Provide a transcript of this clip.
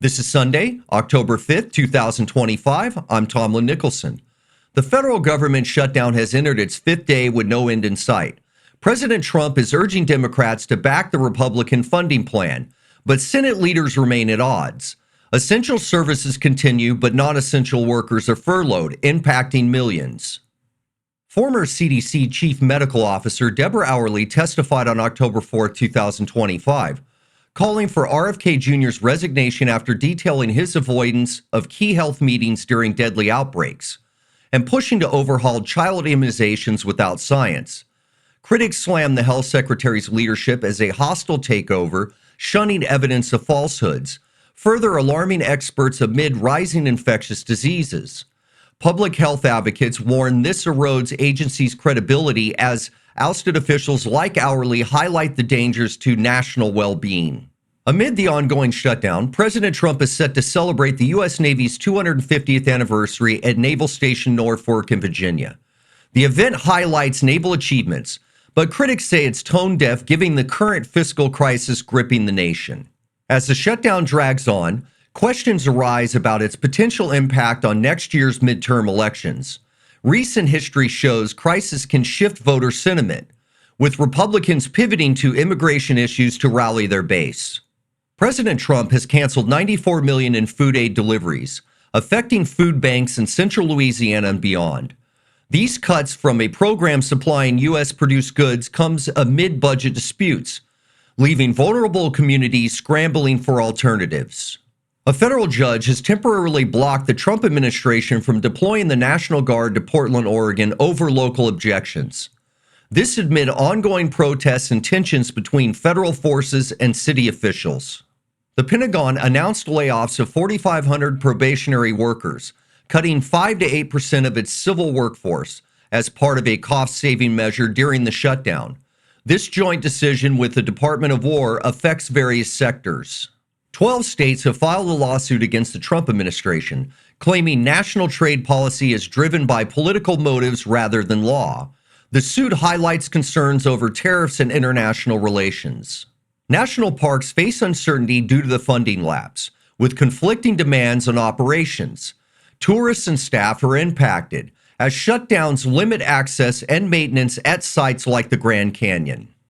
This is Sunday, October 5th, 2025. I'm Tomlyn Nicholson. The federal government shutdown has entered its fifth day with no end in sight. President Trump is urging Democrats to back the Republican funding plan, but Senate leaders remain at odds. Essential services continue, but non-essential workers are furloughed, impacting millions. Former CDC Chief Medical Officer Debra Houry testified on October 4, 2025, calling for RFK Jr.'s resignation after detailing his avoidance of key health meetings during deadly outbreaks and pushing to overhaul child immunizations without science. Critics slammed the health secretary's leadership as a hostile takeover, shunning evidence of falsehoods, further alarming experts amid rising infectious diseases. Public health advocates warn this erodes agency's credibility as ousted officials like Houry highlight the dangers to national well-being. Amid the ongoing shutdown, President Trump is set to celebrate the U.S. Navy's 250th anniversary at Naval Station Norfolk in Virginia. The event highlights naval achievements, but critics say it's tone-deaf given the current fiscal crisis gripping the nation. As the shutdown drags on, questions arise about its potential impact on next year's midterm elections. Recent history shows crisis can shift voter sentiment, with Republicans pivoting to immigration issues to rally their base. President Trump has canceled $94 million in food aid deliveries, affecting food banks in central Louisiana and beyond. These cuts from a program supplying U.S.-produced goods comes amid budget disputes, leaving vulnerable communities scrambling for alternatives. A federal judge has temporarily blocked the Trump administration from deploying the National Guard to Portland, Oregon over local objections. This amid ongoing protests and tensions between federal forces and city officials. The Pentagon announced layoffs of 4,500 probationary workers, cutting 5 to 8% of its civil workforce as part of a cost-saving measure during the shutdown. This joint decision with the Department of War affects various sectors. 12 states have filed a lawsuit against the Trump administration, claiming national trade policy is driven by political motives rather than law. The suit highlights concerns over tariffs and international relations. National parks face uncertainty due to the funding lapse, with conflicting demands on operations. Tourists and staff are impacted, as shutdowns limit access and maintenance at sites like the Grand Canyon.